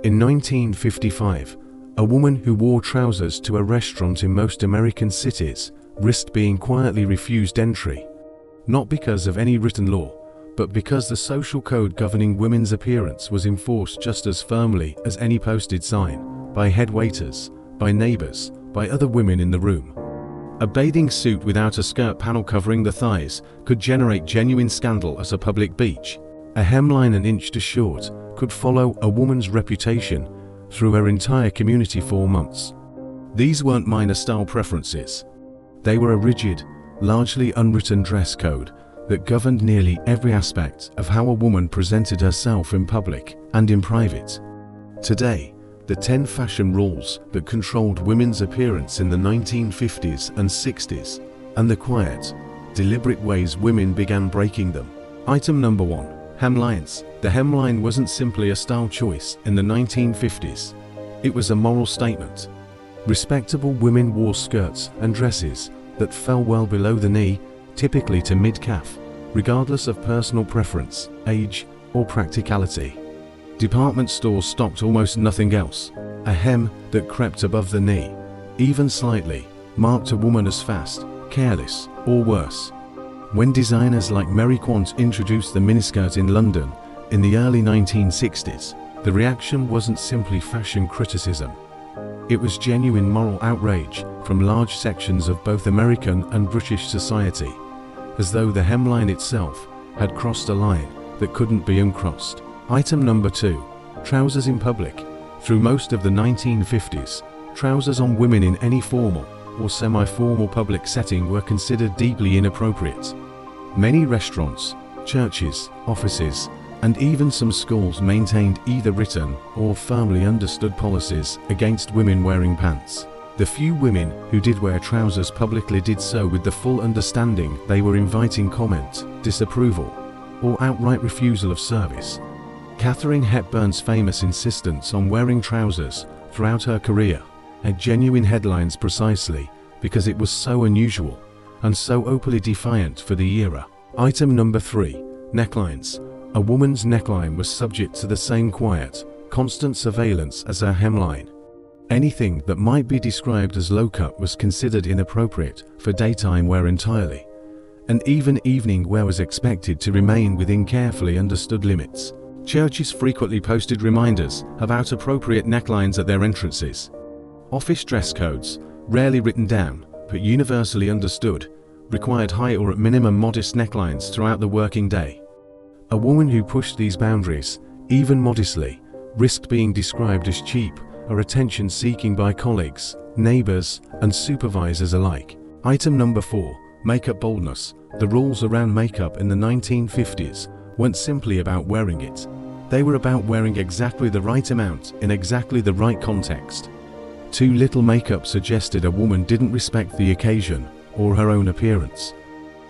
In 1955, a woman who wore trousers to a restaurant in most American cities risked being quietly refused entry, not because of any written law, but because the social code governing women's appearance was enforced just as firmly as any posted sign, by head waiters, by neighbors, by other women in the room. A bathing suit without a skirt panel covering the thighs could generate genuine scandal at a public beach. A hemline an inch too short could follow a woman's reputation through her entire community for months. These weren't minor style preferences. They were a rigid, largely unwritten dress code that governed nearly every aspect of how a woman presented herself in public and in private. Today, the 10 fashion rules that controlled women's appearance in the 1950s and 60s, and the quiet, deliberate ways women began breaking them. Item number 1. Hemlines. The hemline wasn't simply a style choice in the 1950s. It was a moral statement. Respectable women wore skirts and dresses that fell well below the knee, typically to mid-calf, regardless of personal preference, age, or practicality. Department stores stocked almost nothing else. A hem that crept above the knee, even slightly, marked a woman as fast, careless, or worse. When designers like Mary Quant introduced the miniskirt in London in the early 1960s, the reaction wasn't simply fashion criticism. It was genuine moral outrage from large sections of both American and British society, as though the hemline itself had crossed a line that couldn't be uncrossed. Item number 2. Trousers in public. Through most of the 1950s, trousers on women in any formal or semi-formal public setting were considered deeply inappropriate. Many restaurants, churches, offices, and even some schools maintained either written or firmly understood policies against women wearing pants. The few women who did wear trousers publicly did so with the full understanding they were inviting comment, disapproval, or outright refusal of service. Katharine Hepburn's famous insistence on wearing trousers throughout her career had genuine headlines precisely because it was so unusual and so openly defiant for the era. Item number 3. Necklines. A woman's neckline was subject to the same quiet, constant surveillance as her hemline. Anything that might be described as low-cut was considered inappropriate for daytime wear entirely, and even evening wear was expected to remain within carefully understood limits. Churches frequently posted reminders about appropriate necklines at their entrances. Office dress codes, rarely written down but universally understood, required high or at minimum modest necklines throughout the working day. A woman who pushed these boundaries, even modestly, risked being described as cheap or attention-seeking by colleagues, neighbors, and supervisors alike. Item number 4. Makeup boldness. The rules around makeup in the 1950s weren't simply about wearing it. They were about wearing exactly the right amount in exactly the right context. Too little makeup suggested a woman didn't respect the occasion or her own appearance.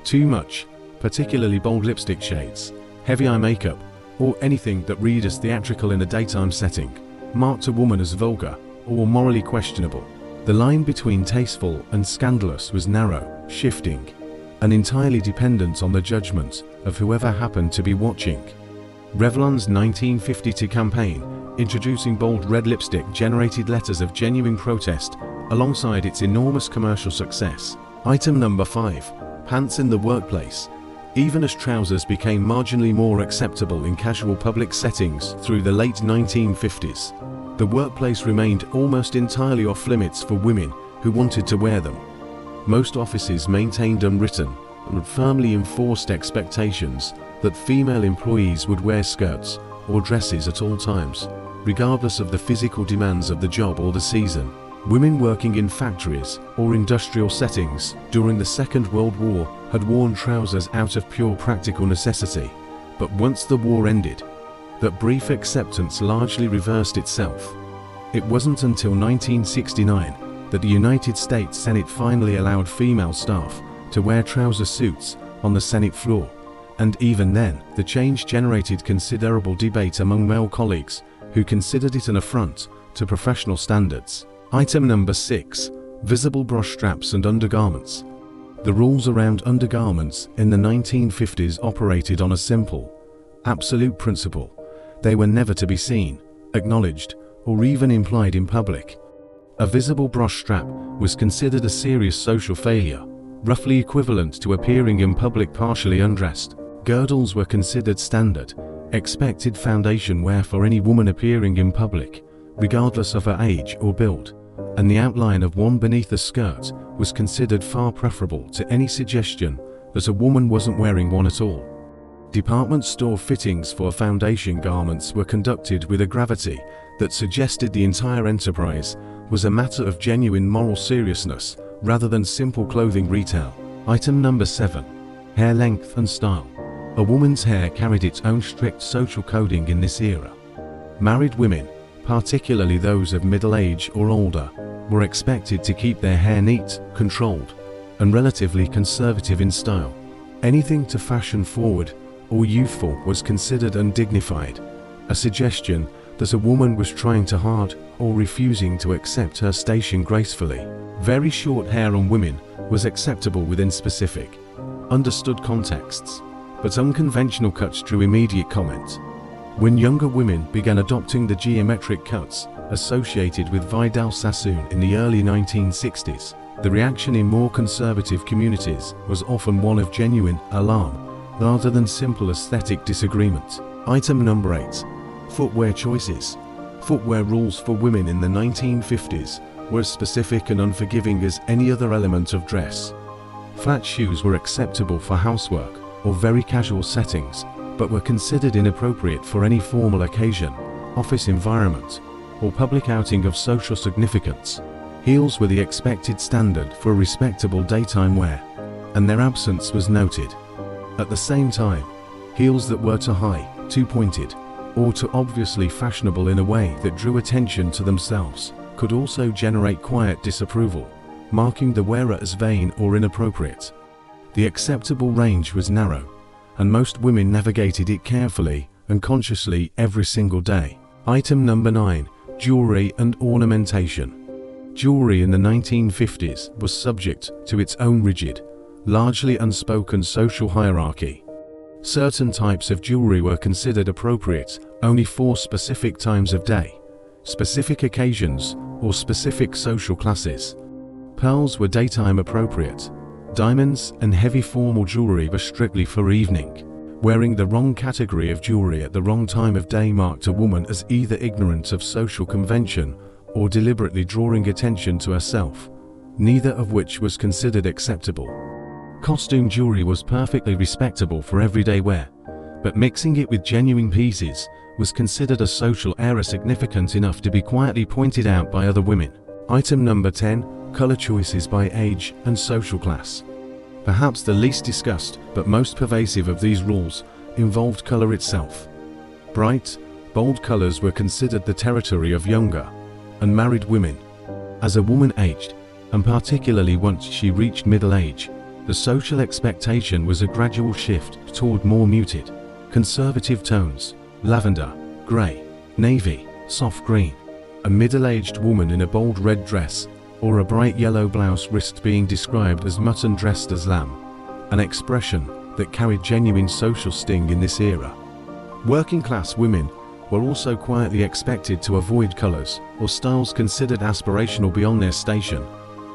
Too much, particularly bold lipstick shades, heavy eye makeup, or anything that read as theatrical in a daytime setting, marked a woman as vulgar or morally questionable. The line between tasteful and scandalous was narrow, shifting, and entirely dependent on the judgment of whoever happened to be watching. Revlon's 1952 campaign, introducing bold red lipstick, generated letters of genuine protest alongside its enormous commercial success. Item number 5. Pants in the workplace. Even as trousers became marginally more acceptable in casual public settings through the late 1950s, the workplace remained almost entirely off limits for women who wanted to wear them. Most offices maintained unwritten and firmly enforced expectations that female employees would wear skirts or dresses at all times, regardless of the physical demands of the job or the season. Women working in factories or industrial settings during the Second World War had worn trousers out of pure practical necessity, but once the war ended, that brief acceptance largely reversed itself. It wasn't until 1969 that the United States Senate finally allowed female staff to wear trouser suits on the Senate floor, and even then, the change generated considerable debate among male colleagues who considered it an affront to professional standards. Item number 6. Visible bra straps and undergarments. The rules around undergarments in the 1950s operated on a simple, absolute principle. They were never to be seen, acknowledged, or even implied in public. A visible brush strap was considered a serious social failure, roughly equivalent to appearing in public partially undressed. Girdles were considered standard, expected foundation wear for any woman appearing in public, regardless of her age or build, and the outline of one beneath the skirt was considered far preferable to any suggestion that a woman wasn't wearing one at all. Department store fittings for foundation garments were conducted with a gravity that suggested the entire enterprise was a matter of genuine moral seriousness rather than simple clothing retail. Item number 7. Hair length and style. A woman's hair carried its own strict social coding in this era. Married women, particularly those of middle age or older, were expected to keep their hair neat, controlled, and relatively conservative in style. Anything too fashion-forward or youthful was considered undignified, a suggestion that a woman was trying too hard or refusing to accept her station gracefully. Very short hair on women was acceptable within specific, understood contexts, but unconventional cuts drew immediate comment. When younger women began adopting the geometric cuts associated with Vidal Sassoon in the early 1960s, the reaction in more conservative communities was often one of genuine alarm rather than simple aesthetic disagreement. Item number 8. Footwear choices. Footwear rules for women in the 1950s were as specific and unforgiving as any other element of dress. Flat shoes were acceptable for housework or very casual settings, but were considered inappropriate for any formal occasion, office environment, or public outing of social significance. Heels were the expected standard for respectable daytime wear, and their absence was noted. At the same time, heels that were too high, too pointed, or too obviously fashionable in a way that drew attention to themselves could also generate quiet disapproval, marking the wearer as vain or inappropriate. The acceptable range was narrow, and most women navigated it carefully and consciously every single day. Item number 9. Jewelry and ornamentation. Jewelry in the 1950s was subject to its own rigid, largely unspoken social hierarchy. Certain types of jewelry were considered appropriate only for specific times of day, specific occasions, or specific social classes. Pearls were daytime appropriate. Diamonds and heavy formal jewelry were strictly for evening. Wearing the wrong category of jewelry at the wrong time of day marked a woman as either ignorant of social convention or deliberately drawing attention to herself, neither of which was considered acceptable. Costume jewelry was perfectly respectable for everyday wear, but mixing it with genuine pieces was considered a social error significant enough to be quietly pointed out by other women. Item number 10. Color choices by age and social class. Perhaps the least discussed but most pervasive of these rules involved color itself. Bright, bold colors were considered the territory of younger, unmarried women. As a woman aged, and particularly once she reached middle age, the social expectation was a gradual shift toward more muted, conservative tones: lavender, gray, navy, soft green. A middle-aged woman in a bold red dress or a bright yellow blouse risked being described as mutton dressed as lamb, an expression that carried genuine social sting in this era. Working-class women were also quietly expected to avoid colors or styles considered aspirational beyond their station,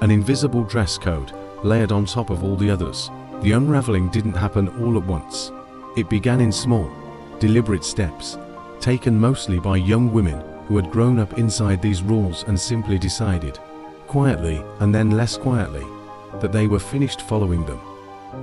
an invisible dress code layered on top of all the others. The unraveling didn't happen all at once. It began in small, deliberate steps, taken mostly by young women who had grown up inside these rules and simply decided, quietly and then less quietly, that they were finished following them.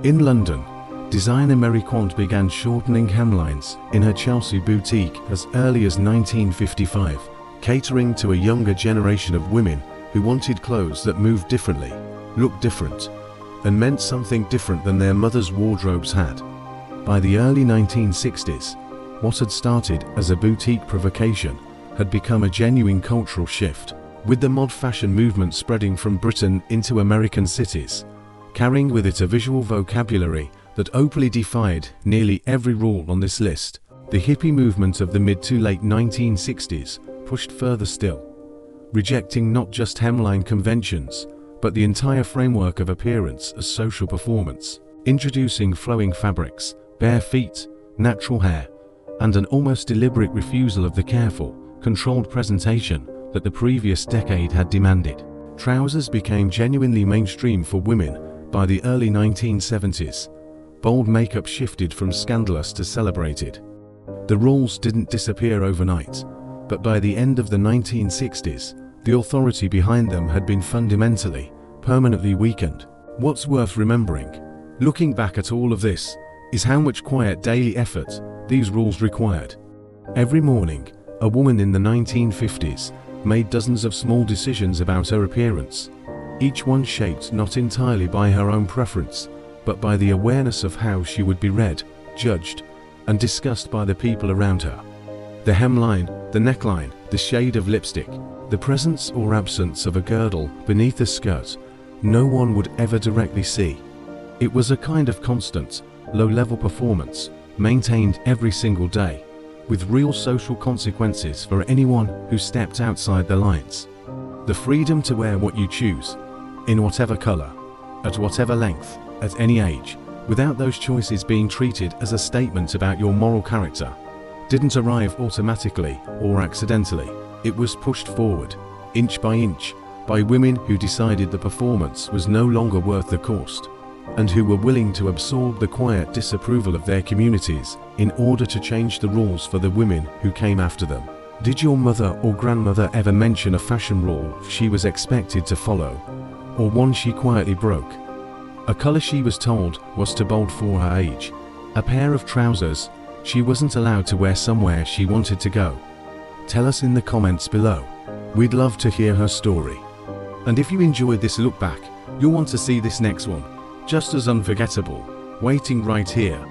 In London, designer Mary Quant began shortening hemlines in her Chelsea boutique as early as 1955, catering to a younger generation of women who wanted clothes that moved differently, looked different, and meant something different than their mothers' wardrobes had. By the early 1960s, what had started as a boutique provocation had become a genuine cultural shift, with the mod fashion movement spreading from Britain into American cities, carrying with it a visual vocabulary that openly defied nearly every rule on this list. The hippie movement of the mid to late 1960s pushed further still, rejecting not just hemline conventions, but the entire framework of appearance as social performance, introducing flowing fabrics, bare feet, natural hair, and an almost deliberate refusal of the careful, controlled presentation that the previous decade had demanded. Trousers became genuinely mainstream for women by the early 1970s. Bold makeup shifted from scandalous to celebrated. The rules didn't disappear overnight, but by the end of the 1960s, the authority behind them had been fundamentally, permanently weakened. What's worth remembering, looking back at all of this, is how much quiet daily effort these rules required. Every morning, a woman in the 1950s made dozens of small decisions about her appearance, each one shaped not entirely by her own preference, but by the awareness of how she would be read, judged, and discussed by the people around her. The hemline, the neckline, the shade of lipstick, the presence or absence of a girdle beneath a skirt, no one would ever directly see. It was a kind of constant, low-level performance, maintained every single day, with real social consequences for anyone who stepped outside the lines. The freedom to wear what you choose, in whatever color, at whatever length, at any age, without those choices being treated as a statement about your moral character, didn't arrive automatically or accidentally. It was pushed forward, inch, by women who decided the performance was no longer worth the cost, and who were willing to absorb the quiet disapproval of their communities in order to change the rules for the women who came after them. Did your mother or grandmother ever mention a fashion rule she was expected to follow, or one she quietly broke? A color she was told was too bold for her age, a pair of trousers she wasn't allowed to wear somewhere she wanted to go. Tell us in the comments below. We'd love to hear her story. And if you enjoyed this look back, you'll want to see this next one, just as unforgettable, waiting right here.